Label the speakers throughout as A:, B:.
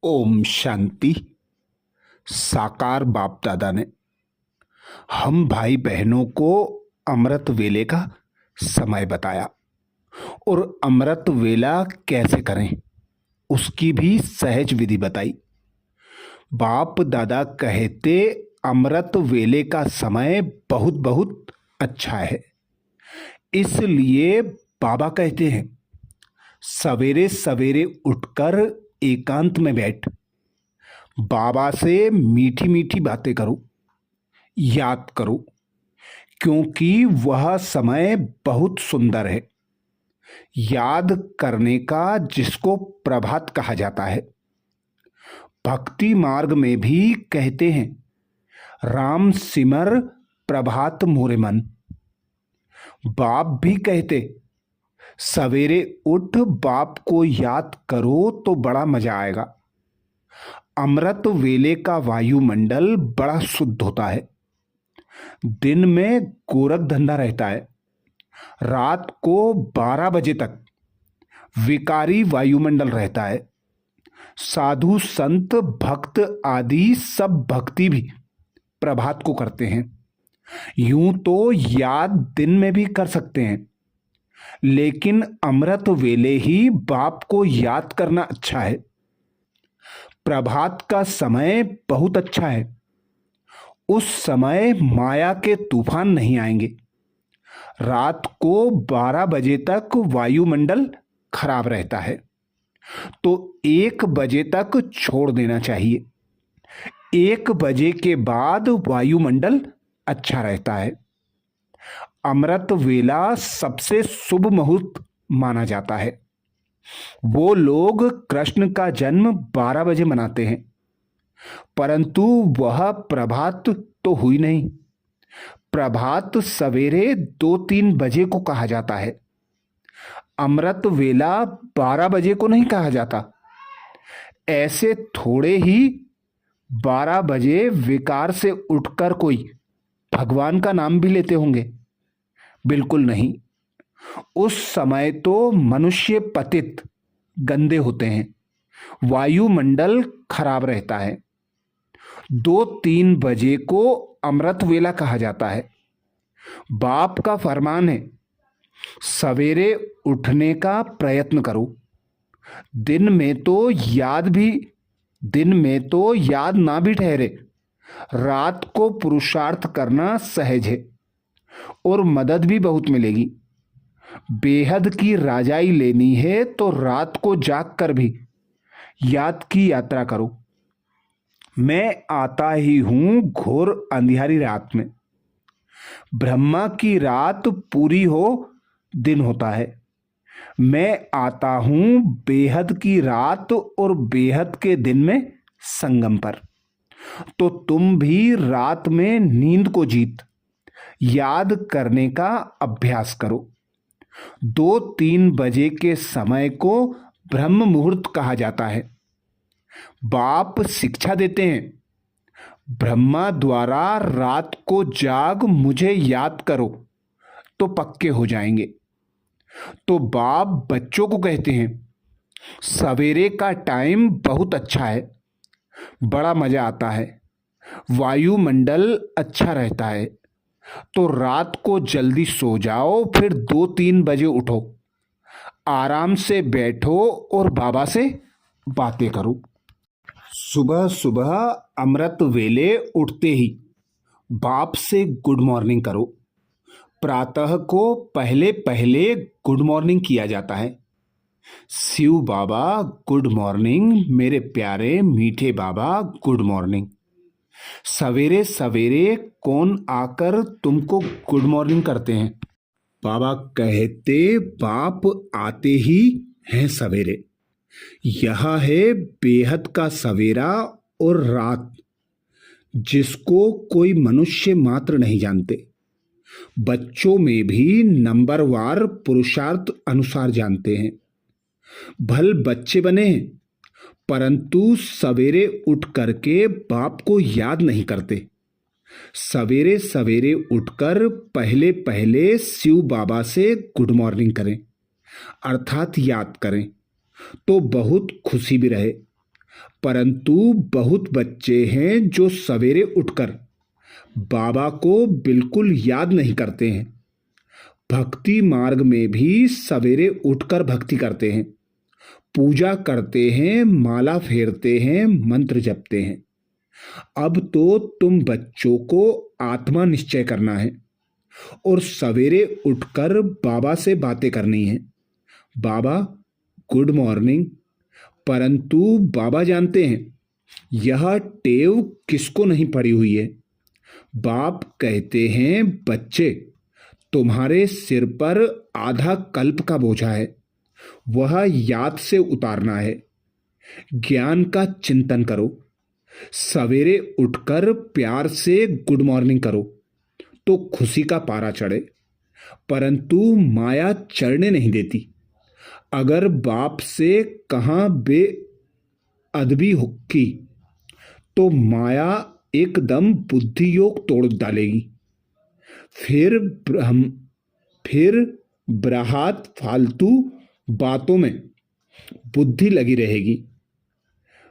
A: ओम शांति। साकार बाप दादा ने हम भाई बहनों को अमृत वेले का समय बताया और अमृत वेला कैसे करें उसकी भी सहज विधि बताई। बाप दादा कहते अमृत वेले का समय बहुत बहुत अच्छा है, इसलिए बाबा कहते हैं सवेरे सवेरे उठकर एकांत में बैठ बाबा से मीठी मीठी बातें करो, याद करो, क्योंकि वह समय बहुत सुंदर है। याद करने का जिसको प्रभात कहा जाता है। भक्ति मार्ग में भी कहते हैं राम सिमर प्रभात मोरे मन। बाप भी कहते सवेरे उठ बाप को याद करो तो बड़ा मजा आएगा। अमृत वेले का वायुमंडल बड़ा शुद्ध होता है। दिन में गोरख धंधा रहता है, रात को 12 बजे तक विकारी वायुमंडल रहता है। साधु संत भक्त आदि सब भक्ति भी प्रभात को करते हैं। यूं तो याद दिन में भी कर सकते हैं, लेकिन अमृत वेले ही बाप को याद करना अच्छा है। प्रभात का समय बहुत अच्छा है। उस समय माया के तूफान नहीं आएंगे। रात को 12 बजे तक वायुमंडल खराब रहता है, तो 1 बजे तक छोड़ देना चाहिए। 1 बजे के बाद वायुमंडल अच्छा रहता है। अमृत वेला सबसे शुभ मुहूर्त माना जाता है। वो लोग कृष्ण का जन्म 12 बजे मनाते हैं, परंतु वह प्रभात तो हुई नहीं। प्रभात सवेरे 2-3 बजे को कहा जाता है। अमृत वेला 12 बजे को नहीं कहा जाता। ऐसे थोड़े ही 12 बजे विकार से उठकर कोई भगवान का नाम भी लेते होंगे? बिल्कुल नहीं। उस समय तो मनुष्य पतित गंदे होते हैं, वायुमंडल खराब रहता है। 2-3 बजे को अमृत वेला कहा जाता है। बाप का फरमान है सवेरे उठने का प्रयत्न करो। दिन में तो याद ना भी ठहरे, रात को पुरुषार्थ करना सहज है और मदद भी बहुत मिलेगी। बेहद की राजाई लेनी है तो रात को जाग कर भी याद की यात्रा करो। मैं आता ही हूं घोर अंधियारी रात में। ब्रह्मा की रात पूरी हो दिन होता है। मैं आता हूं बेहद की रात और बेहद के दिन में संगम पर। तो तुम भी रात में नींद को जीत याद करने का अभ्यास करो। 2-3 बजे के समय को ब्रह्म मुहूर्त कहा जाता है। बाप शिक्षा देते हैं ब्रह्मा द्वारा रात को जाग मुझे याद करो तो पक्के हो जाएंगे। तो बाप बच्चों को कहते हैं सवेरे का टाइम बहुत अच्छा है, बड़ा मजा आता है, वायुमंडल अच्छा रहता है। तो रात को जल्दी सो जाओ, फिर 2-3 बजे उठो, आराम से बैठो और बाबा से बातें करो। सुबह सुबह अमृत वेले उठते ही बाप से गुड मॉर्निंग करो। प्रातः को पहले पहले गुड मॉर्निंग किया जाता है। शिव बाबा गुड मॉर्निंग, मेरे प्यारे मीठे बाबा गुड मॉर्निंग। सवेरे सवेरे कौन आकर तुमको गुड मॉर्निंग करते हैं? बाबा कहते बाप आते ही हैं सवेरे। यह है बेहद का सवेरा और रात, जिसको कोई मनुष्य मात्र नहीं जानते। बच्चों में भी नंबरवार पुरुषार्थ अनुसार जानते हैं। भल बच्चे बने हैं, परंतु सवेरे उठ करके बाप को याद नहीं करते। सवेरे सवेरे उठकर पहले पहले शिव बाबा से गुड मॉर्निंग करें, अर्थात याद करें, तो बहुत खुशी भी रहे। परंतु बहुत बच्चे हैं जो सवेरे उठकर बाबा को बिल्कुल याद नहीं करते हैं। भक्ति मार्ग में भी सवेरे उठकर भक्ति करते हैं, पूजा करते हैं, माला फेरते हैं, मंत्र जपते हैं। अब तो तुम बच्चों को आत्मा निश्चय करना है और सवेरे उठकर बाबा से बातें करनी है। बाबा गुड मॉर्निंग। परंतु बाबा जानते हैं यह टेव किसको नहीं पड़ी हुई है। बाप कहते हैं, बच्चे तुम्हारे सिर पर आधा कल्प का बोझा है, वह याद से उतारना है। ज्ञान का चिंतन करो, सवेरे उठकर प्यार से गुड मॉर्निंग करो तो खुशी का पारा चढ़े। परंतु माया चढ़ने नहीं देती। अगर बाप से कहाँ बेअदबी की तो माया एकदम बुद्धि योग तोड़ डालेगी। फिर ब्रहात फालतू बातों में बुद्धि लगी रहेगी।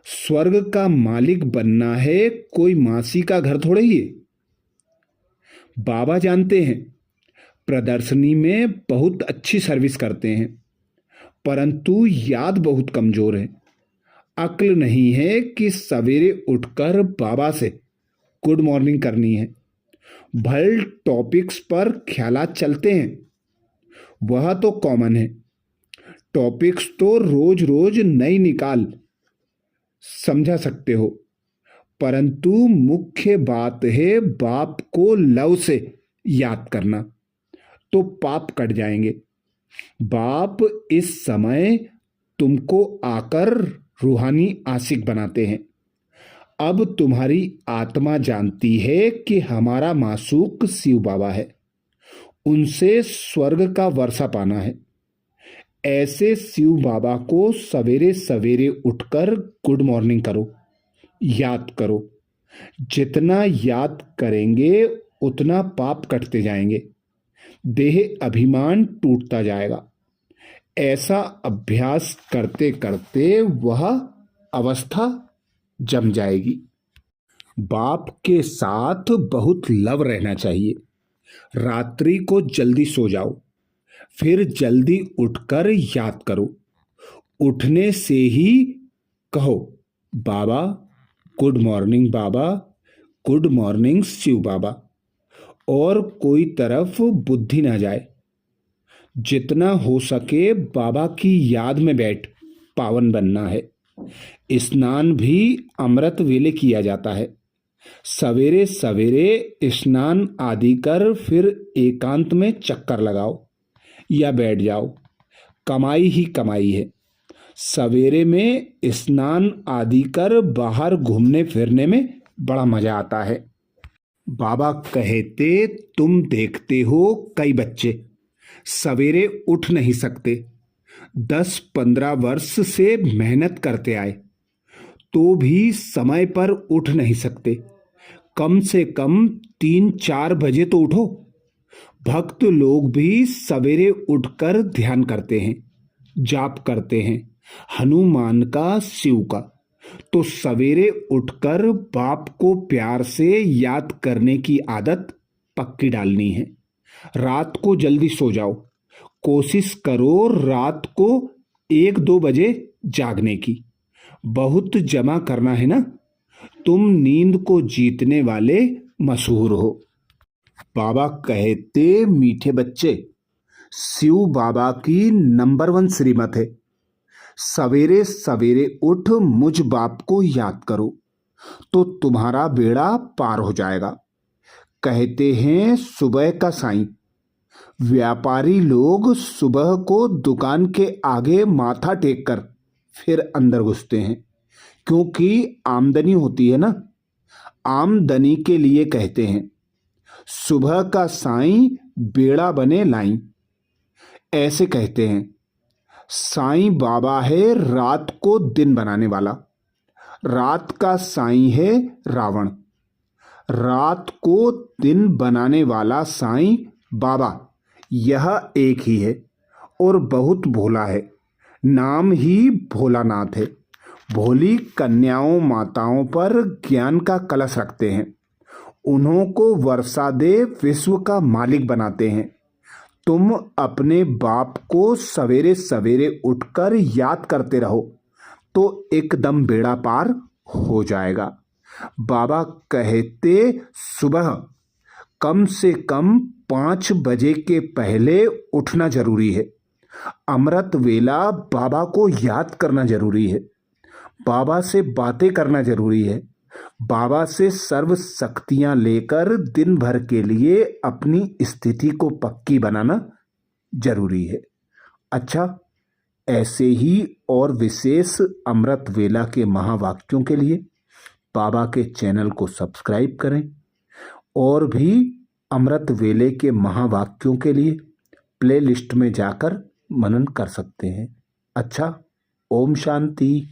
A: स्वर्ग का मालिक बनना है, कोई मासी का घर थोड़े ही है। बाबा जानते हैं प्रदर्शनी में बहुत अच्छी सर्विस करते हैं, परंतु याद बहुत कमजोर है। अक्ल नहीं है कि सवेरे उठकर बाबा से गुड मॉर्निंग करनी है। भल टॉपिक्स पर ख्यालात चलते हैं, वह तो कॉमन है। टॉपिक्स तो रोज रोज नई निकाल समझा सकते हो, परंतु मुख्य बात है बाप को लव से याद करना, तो पाप कट जाएंगे। बाप इस समय तुमको आकर रूहानी आशिक बनाते हैं। अब तुम्हारी आत्मा जानती है कि हमारा मासूक शिव बाबा है, उनसे स्वर्ग का वर्षा पाना है। ऐसे शिव बाबा को सवेरे सवेरे उठकर गुड मॉर्निंग करो, याद करो। जितना याद करेंगे उतना पाप कटते जाएंगे, देह अभिमान टूटता जाएगा। ऐसा अभ्यास करते करते वह अवस्था जम जाएगी। बाप के साथ बहुत लव रहना चाहिए। रात्रि को जल्दी सो जाओ, फिर जल्दी उठकर याद करो। उठने से ही कहो, बाबा गुड मॉर्निंग, बाबा गुड मॉर्निंग शिव बाबा, और कोई तरफ बुद्धि ना जाए। जितना हो सके बाबा की याद में बैठ पावन बनना है। स्नान भी अमृत वेले किया जाता है। सवेरे सवेरे स्नान आदि कर फिर एकांत में चक्कर लगाओ या बैठ जाओ, कमाई ही कमाई है। सवेरे में स्नान आदि कर बाहर घूमने फिरने में बड़ा मजा आता है। बाबा कहते, तुम देखते हो कई बच्चे सवेरे उठ नहीं सकते, 10-15 वर्ष से मेहनत करते आए तो भी समय पर उठ नहीं सकते। कम से कम 3-4 बजे तो उठो। भक्त लोग भी सवेरे उठकर ध्यान करते हैं, जाप करते हैं, हनुमान का, शिव का। तो सवेरे उठकर बाप को प्यार से याद करने की आदत पक्की डालनी है। रात को जल्दी सो जाओ, कोशिश करो रात को 1-2 बजे जागने की। बहुत जमा करना है ना, तुम नींद को जीतने वाले मशहूर हो। बाबा कहते, मीठे बच्चे, शिव बाबा की नंबर 1 श्रीमत है। सवेरे सवेरे उठ मुझ बाप को याद करो तो तुम्हारा बेड़ा पार हो जाएगा। कहते हैं सुबह का साईं। व्यापारी लोग सुबह को दुकान के आगे माथा टेक कर फिर अंदर घुसते हैं, क्योंकि आमदनी होती है ना। आमदनी के लिए कहते हैं सुबह का साईं बेड़ा बने लाईं। ऐसे कहते हैं साईं बाबा है रात को दिन बनाने वाला, रात का साईं है रावण। रात को दिन बनाने वाला साईं बाबा यह एक ही है और बहुत भोला है। नाम ही भोलानाथ है। भोली कन्याओं माताओं पर ज्ञान का कलश रखते हैं, उन्हों को वर्षा दे विश्व का मालिक बनाते हैं। तुम अपने बाप को सवेरे सवेरे उठकर याद करते रहो तो एकदम बेड़ा पार हो जाएगा। बाबा कहते सुबह कम से कम 5 बजे के पहले उठना जरूरी है। अमृत वेला बाबा को याद करना जरूरी है, बाबा से बातें करना जरूरी है, बाबा से सर्व शक्तियां लेकर दिन भर के लिए अपनी स्थिति को पक्की बनाना जरूरी है। अच्छा, ऐसे ही और विशेष अमृत वेला के महावाक्यों के लिए बाबा के चैनल को सब्सक्राइब करें और भी अमृत वेले के महावाक्यों के लिए प्लेलिस्ट में जाकर मनन कर सकते हैं। अच्छा, ओम शांति।